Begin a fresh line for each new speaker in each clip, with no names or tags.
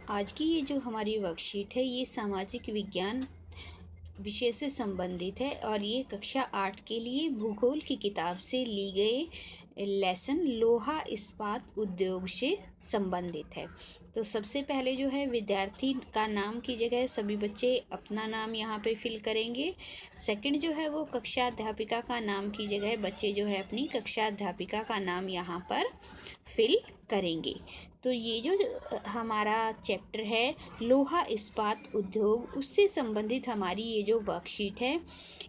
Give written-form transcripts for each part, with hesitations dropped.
आज की ये जो हमारी वर्कशीट है ये सामाजिक विज्ञान विषय से संबंधित है और ये कक्षा 8 के लिए भूगोल की किताब से ली गए लेसन लोहा इस्पात उद्योग से संबंधित है। तो सबसे पहले जो है विद्यार्थी का नाम की जगह सभी बच्चे अपना नाम यहाँ पे फिल करेंगे। सेकंड जो है वो कक्षा अध्यापिका का नाम की जगह बच्चे जो है अपनी कक्षा अध्यापिका का नाम यहाँ पर फिल करेंगे। तो ये जो हमारा चैप्टर है लोहा इस्पात उद्योग उससे संबंधित हमारी ये जो वर्कशीट है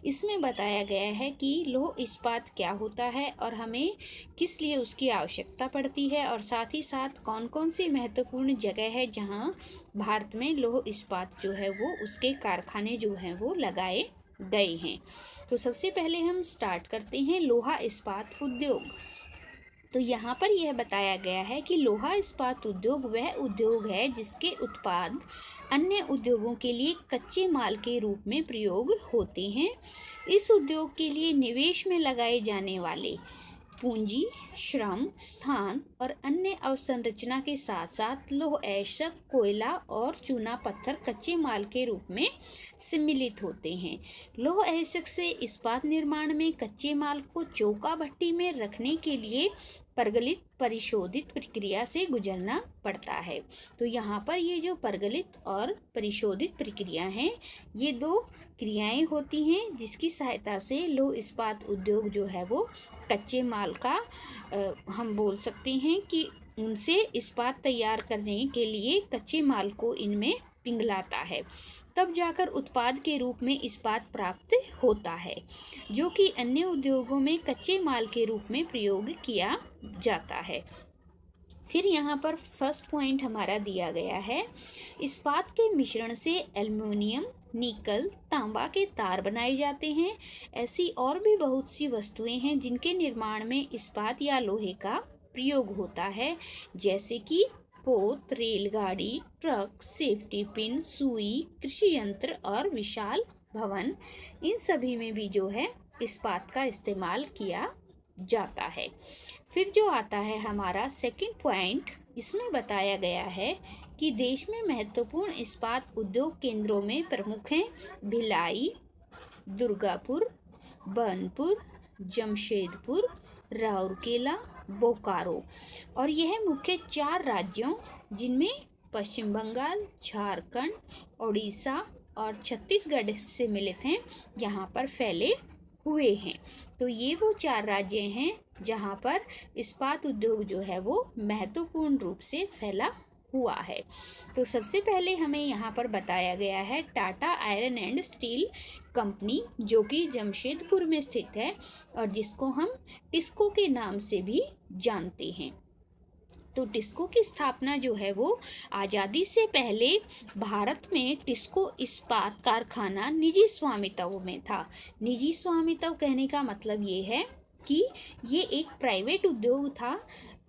इसमें बताया गया है कि लोह इस्पात क्या होता है और हमें किस लिए उसकी आवश्यकता पड़ती है और साथ ही साथ कौन कौन सी महत्वपूर्ण जगह है जहाँ भारत में लोह इस्पात जो है वो उसके कारखाने जो हैं वो लगाए गए हैं। तो सबसे पहले हम स्टार्ट करते हैं लोहा इस्पात उद्योग। तो यहाँ पर यह बताया गया है कि लोहा इस्पात उद्योग वह उद्योग है जिसके उत्पाद अन्य उद्योगों के लिए कच्चे माल के रूप में प्रयोग होते हैं। इस उद्योग के लिए निवेश में लगाए जाने वाले पूंजी, श्रम, स्थान और अन्य अवसंरचना के साथ साथ लौह अयस्क, कोयला और चूना पत्थर कच्चे माल के रूप में सम्मिलित होते हैं। लौह अयस्क से इस्पात निर्माण में कच्चे माल को चौका भट्टी में रखने के लिए परगलित परिशोधित प्रक्रिया से गुजरना पड़ता है। तो यहाँ पर ये जो परगलित और परिशोधित प्रक्रिया हैं ये दो क्रियाएं होती हैं जिसकी सहायता से लौह इस्पात उद्योग जो है वो कच्चे माल का हम बोल सकते हैं कि उनसे इस्पात तैयार करने के लिए कच्चे माल को इनमें पिघलाता है, तब जाकर उत्पाद के रूप में इस्पात प्राप्त होता है जो कि अन्य उद्योगों में कच्चे माल के रूप में प्रयोग किया जाता है। फिर यहाँ पर फर्स्ट पॉइंट हमारा दिया गया है, इस्पात के मिश्रण से एल्युमिनियम, निकल, तांबा के तार बनाए जाते हैं। ऐसी और भी बहुत सी वस्तुएं हैं जिनके निर्माण में इस्पात या लोहे का प्रयोग होता है, जैसे कि पोत, रेलगाड़ी, ट्रक, सेफ्टी पिन, सुई, कृषि यंत्र और विशाल भवन, इन सभी में भी जो है इस्पात का इस्तेमाल किया जाता है। फिर जो आता है हमारा सेकंड पॉइंट, इसमें बताया गया है कि देश में महत्वपूर्ण इस्पात उद्योग केंद्रों में प्रमुख हैं भिलाई, दुर्गापुर, बनपुर, जमशेदपुर, राउरकेला, बोकारो। और यह मुख्य 4 राज्यों जिनमें पश्चिम बंगाल, झारखंड, उड़ीसा और छत्तीसगढ़ से मिलित हैं यहाँ पर फैले हुए हैं। तो ये वो 4 राज्य हैं जहाँ पर इस्पात उद्योग जो है वो महत्वपूर्ण रूप से फैला हुआ है। तो सबसे पहले हमें यहाँ पर बताया गया है Tata iron and steel company जो कि जमशेदपुर में स्थित है और जिसको हम टिस्को के नाम से भी जानते हैं। तो टिस्को की स्थापना जो है वो आज़ादी से पहले भारत में टिस्को इस्पात कारखाना निजी स्वामित्व में था। निजी स्वामित्व कहने का मतलब ये है कि ये एक प्राइवेट उद्योग था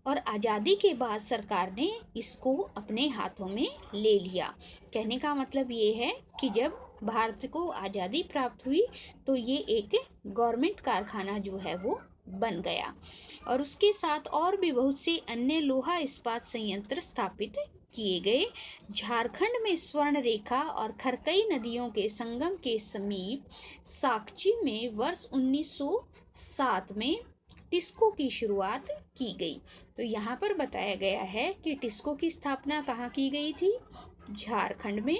और आज़ादी के बाद सरकार ने इसको अपने हाथों में ले लिया। कहने का मतलब ये है कि जब भारत को आज़ादी प्राप्त हुई तो ये एक गवर्नमेंट कारखाना जो है वो बन गया और उसके साथ और भी बहुत से अन्य लोहा इस्पात संयंत्र स्थापित किए गए। झारखंड में स्वर्ण रेखा और खरकई नदियों के संगम के समीप साकची में वर्ष 1907 में टिस्को की शुरुआत की गई। तो यहाँ पर बताया गया है कि टिस्को की स्थापना कहाँ की गई थी, झारखंड में,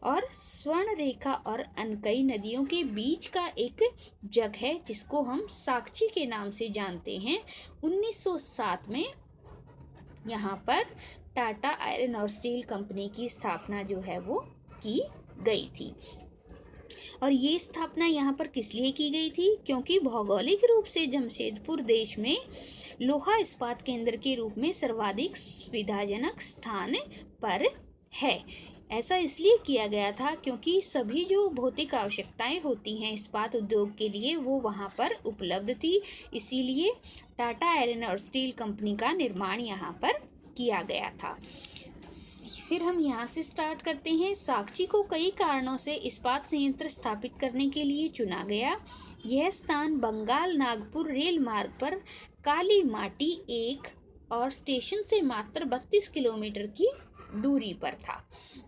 और स्वर्ण रेखा और अनकई नदियों के बीच का एक जगह है जिसको हम साकची के नाम से जानते हैं। 1907 में यहाँ पर टाटा आयरन और स्टील कंपनी की स्थापना जो है वो की गई थी। और ये स्थापना यहाँ पर किस लिए की गई थी, क्योंकि भौगोलिक रूप से जमशेदपुर देश में लोहा इस्पात केंद्र के रूप में सर्वाधिक सुविधाजनक स्थान पर है। ऐसा इसलिए किया गया था क्योंकि सभी जो भौतिक आवश्यकताएं होती हैं इस्पात उद्योग के लिए वो वहाँ पर उपलब्ध थी, इसीलिए टाटा आयरन और स्टील कंपनी का निर्माण यहाँ पर किया गया था। फिर हम यहाँ से स्टार्ट करते हैं। साकची को कई कारणों से इस्पात संयंत्र स्थापित करने के लिए चुना गया। यह स्थान बंगाल नागपुर रेल मार्ग पर काली माटी 1 और स्टेशन से मात्र 32 किलोमीटर की दूरी पर था।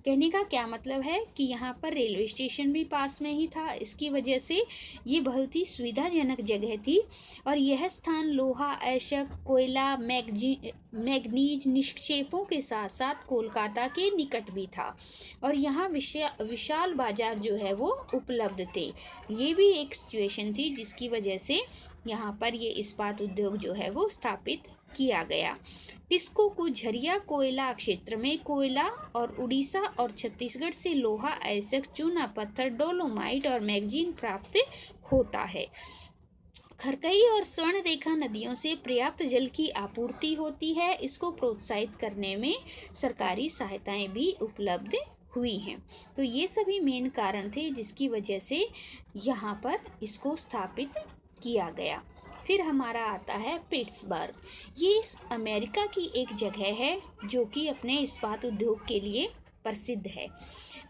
कहने का क्या मतलब है कि यहाँ पर रेलवे स्टेशन भी पास में ही था, इसकी वजह से ये बहुत ही सुविधाजनक जगह थी। और यह स्थान लोहा, ऐशक, कोयला, मैग्नीज निक्षेपों के साथ साथ कोलकाता के निकट भी था और यहाँ विशाल बाजार जो है वो उपलब्ध थे। ये भी एक सिचुएशन थी जिसकी वजह से यहाँ पर ये इस्पात उद्योग जो है वो स्थापित किया गया। टिस्को को झरिया कोयला क्षेत्र में कोयला और उड़ीसा और छत्तीसगढ़ से लोहा, ऐसक, चूना पत्थर, डोलोमाइट और मैग्नीज प्राप्त होता है। खरकई और स्वर्ण रेखा नदियों से पर्याप्त जल की आपूर्ति होती है। इसको प्रोत्साहित करने में सरकारी सहायताएं भी उपलब्ध हुई हैं। तो ये सभी मेन कारण थे जिसकी वजह से यहाँ पर इसको स्थापित किया गया। फिर हमारा आता है पिट्सबर्ग। ये अमेरिका की एक जगह है जो कि अपने इस्पात उद्योग के लिए प्रसिद्ध है।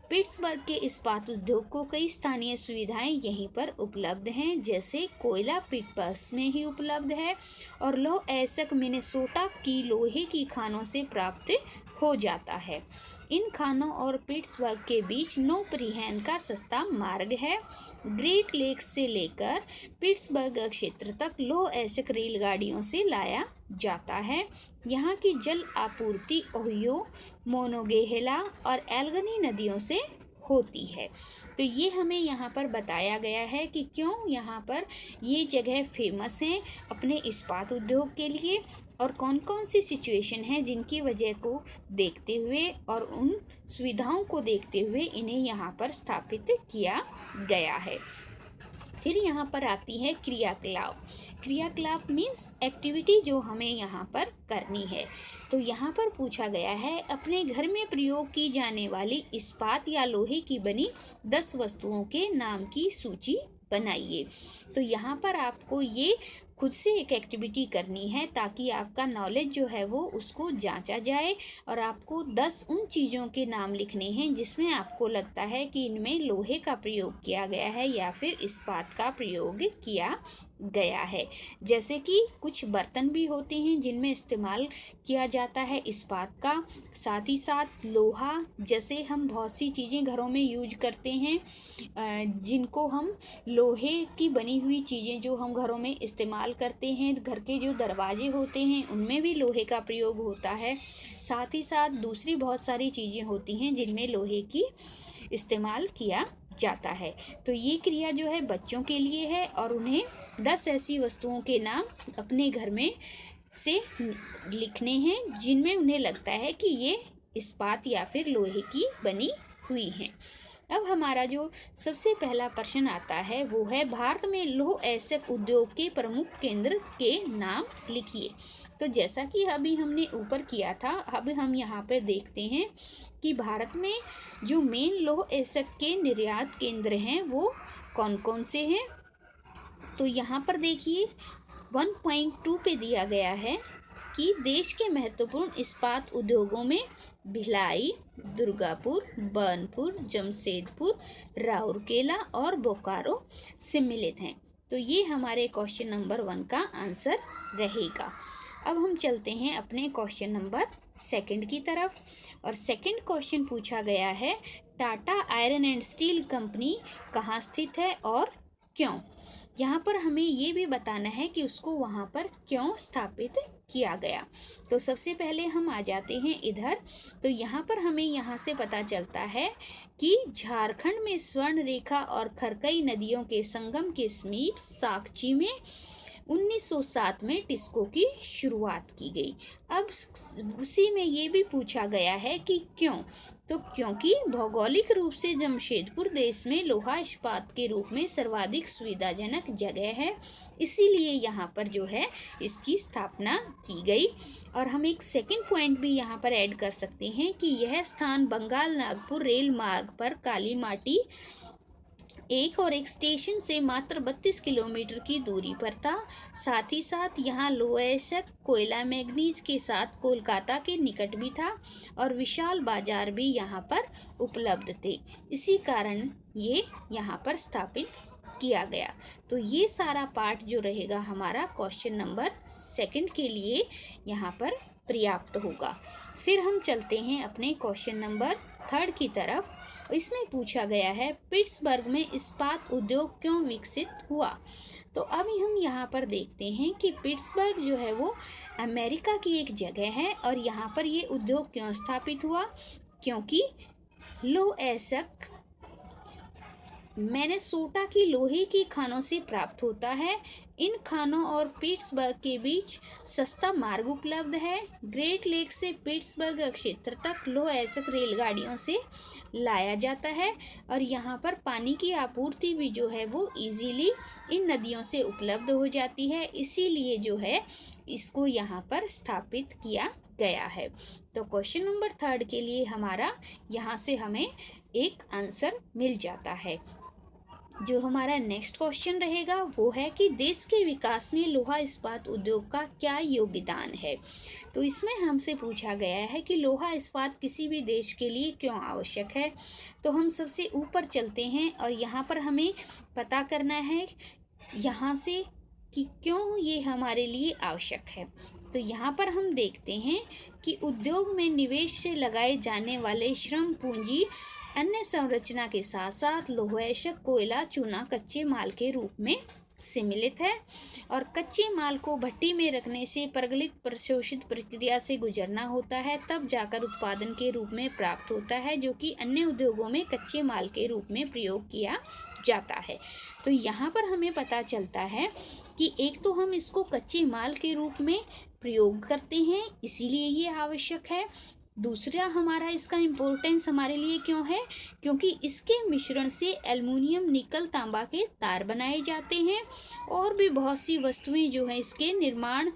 पिट्सबर्ग के इस्पात उद्योग को कई स्थानीय सुविधाएं यहीं पर उपलब्ध हैं, जैसे कोयला पिट्सबर्ग में ही उपलब्ध है और लौह ऐसक मिनेसोटा की लोहे की खानों से प्राप्त हो जाता है। इन खानों और पिट्सबर्ग के बीच नौ परिवहन का सस्ता मार्ग है। ग्रेट लेक्स से लेकर पिट्सबर्ग क्षेत्र तक लौह ऐसक रेलगाड़ियों से लाया जाता है। यहाँ की जल आपूर्ति ओहियो, मोनोगेहेला और एल्गनी नदियों से होती है। तो ये हमें यहाँ पर बताया गया है कि क्यों यहाँ पर ये जगह फेमस है अपने इस्पात उद्योग के लिए और कौन कौन सी सिचुएशन है जिनकी वजह को देखते हुए और उन सुविधाओं को देखते हुए इन्हें यहाँ पर स्थापित किया गया है। फिर यहाँ पर आती है क्रियाकलाप। क्रियाकलाप मीन्स एक्टिविटी जो हमें यहाँ पर करनी है। तो यहाँ पर पूछा गया है अपने घर में प्रयोग की जाने वाली इस्पात या लोहे की बनी 10 वस्तुओं के नाम की सूची बनाइए। तो यहाँ पर आपको ये खुद से एक एक्टिविटी करनी है ताकि आपका नॉलेज जो है वो उसको जांचा जाए और आपको 10 उन चीज़ों के नाम लिखने हैं जिसमें आपको लगता है कि इनमें लोहे का प्रयोग किया गया है या फिर इस्पात का प्रयोग किया गया है। जैसे कि कुछ बर्तन भी होते हैं जिनमें इस्तेमाल किया जाता है इस्पात का, साथ ही साथ लोहा, जैसे हम बहुत सी चीज़ें घरों में यूज करते हैं जिनको हम लोहे की बनी हुई चीज़ें जो हम घरों में इस्तेमाल करते हैं, घर के जो दरवाजे होते हैं उनमें भी लोहे का प्रयोग होता है। साथ ही साथ दूसरी बहुत सारी चीज़ें होती हैं जिनमें लोहे की इस्तेमाल किया जाता है। तो ये क्रिया जो है बच्चों के लिए है और उन्हें 10 ऐसी वस्तुओं के नाम अपने घर में से लिखने हैं जिनमें उन्हें लगता है कि ये इस्पात या फिर लोहे की बनी हुई हैं। अब हमारा जो सबसे पहला प्रश्न आता है वो है भारत में लौह ऐसक उद्योग के प्रमुख केंद्र के नाम लिखिए। तो जैसा कि अभी हमने ऊपर किया था, अब हम यहाँ पर देखते हैं कि भारत में जो मेन लौह ऐसक के निर्यात केंद्र हैं वो कौन कौन से हैं। तो यहाँ पर देखिए 1.2 पे दिया गया है कि देश के महत्वपूर्ण इस्पात उद्योगों में भिलाई, दुर्गापुर, बर्नपुर, जमशेदपुर, राउरकेला और बोकारो सम्मिलित हैं। तो ये हमारे क्वेश्चन नंबर 1 का आंसर रहेगा। अब हम चलते हैं अपने क्वेश्चन नंबर 2 की तरफ और सेकंड क्वेश्चन पूछा गया है Tata iron and steel company कहाँ स्थित है और क्यों। यहाँ पर हमें ये भी बताना है कि उसको वहाँ पर क्यों स्थापित किया गया। तो सबसे पहले हम आ जाते हैं इधर। तो यहाँ पर हमें यहाँ से पता चलता है कि झारखंड में स्वर्ण रेखा और खरकई नदियों के संगम के समीप साकची में 1907 में टिस्को की शुरुआत की गई। अब उसी में ये भी पूछा गया है कि क्यों। तो क्योंकि भौगोलिक रूप से जमशेदपुर देश में लोहा इस्पात के रूप में सर्वाधिक सुविधाजनक जगह है, इसीलिए यहाँ पर जो है इसकी स्थापना की गई। और हम एक सेकंड पॉइंट भी यहाँ पर ऐड कर सकते हैं कि यह स्थान बंगाल नागपुर रेल मार्ग पर काली माटी एक और एक स्टेशन से मात्र 32 किलोमीटर की दूरी पर था। साथ ही साथ यहाँ लौह ऐसक, कोयला, मैग्नीज के साथ कोलकाता के निकट भी था और विशाल बाजार भी यहाँ पर उपलब्ध थे। इसी कारण ये यहाँ पर स्थापित किया गया। तो ये सारा पार्ट जो रहेगा हमारा क्वेश्चन नंबर 2 के लिए यहाँ पर पर्याप्त होगा। फिर हम चलते हैं अपने क्वेश्चन नंबर 3 की तरफ। इसमें पूछा गया है पिट्सबर्ग में इस्पात उद्योग क्यों विकसित हुआ। तो अब हम यहाँ पर देखते हैं कि पिट्सबर्ग जो है वो अमेरिका की एक जगह है और यहाँ पर ये उद्योग क्यों स्थापित हुआ, क्योंकि लौह अयस्क मिनेसोटा की लोहे की खानों से प्राप्त होता है। इन खानों और पिट्सबर्ग के बीच सस्ता मार्ग उपलब्ध है। ग्रेट लेक से पिट्सबर्ग क्षेत्र तक लौह अयस्क रेलगाड़ियों से लाया जाता है और यहाँ पर पानी की आपूर्ति भी जो है वो इजीली इन नदियों से उपलब्ध हो जाती है, इसीलिए जो है इसको यहाँ पर स्थापित किया गया है। तो क्वेश्चन नंबर 3 के लिए हमारा यहाँ से हमें एक आंसर मिल जाता है। जो हमारा नेक्स्ट क्वेश्चन रहेगा वो है कि देश के विकास में लोहा इस्पात उद्योग का क्या योगदान है। तो इसमें हमसे पूछा गया है कि लोहा इस्पात किसी भी देश के लिए क्यों आवश्यक है। तो हम सबसे ऊपर चलते हैं और यहाँ पर हमें पता करना है यहाँ से कि क्यों ये हमारे लिए आवश्यक है। तो यहाँ पर हम देखते हैं कि उद्योग में निवेश से लगाए जाने वाले श्रम पूंजी अन्य संरचना के साथ साथ लौह अयस्क, कोयला, चूना कच्चे माल के रूप में सम्मिलित है और कच्चे माल को भट्टी में रखने से प्रगलित प्रशोषित प्रक्रिया से गुजरना होता है, तब जाकर उत्पादन के रूप में प्राप्त होता है, जो कि अन्य उद्योगों में कच्चे माल के रूप में प्रयोग किया जाता है। तो यहाँ पर हमें पता चलता है कि एक तो हम इसको कच्चे माल के रूप में प्रयोग करते हैं, इसीलिए ये आवश्यक है। दूसरा हमारा इसका इम्पोर्टेंस हमारे लिए क्यों है, क्योंकि इसके मिश्रण से एल्युमिनियम, निकल, तांबा के तार बनाए जाते हैं और भी बहुत सी वस्तुएं जो है इसके निर्माण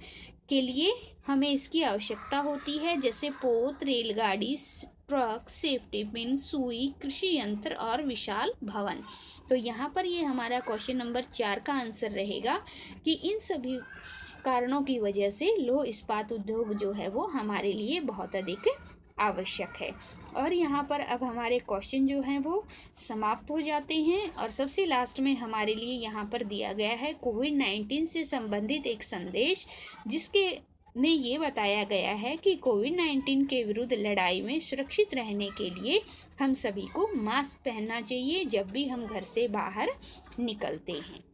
के लिए हमें इसकी आवश्यकता होती है, जैसे पोत, रेलगाड़ी, ट्रक, सेफ्टी पिन, सुई, कृषि यंत्र और विशाल भवन। तो यहाँ पर ये हमारा क्वेश्चन नंबर 4 का आंसर रहेगा कि इन सभी कारणों की वजह से लौह इस्पात उद्योग जो है वो हमारे लिए बहुत अधिक आवश्यक है। और यहाँ पर अब हमारे क्वेश्चन जो हैं वो समाप्त हो जाते हैं और सबसे लास्ट में हमारे लिए यहाँ पर दिया गया है कोविड-19 से संबंधित एक संदेश, जिसके में ये बताया गया है कि कोविड-19 के विरुद्ध लड़ाई में सुरक्षित रहने के लिए हम सभी को मास्क पहनना चाहिए जब भी हम घर से बाहर निकलते हैं।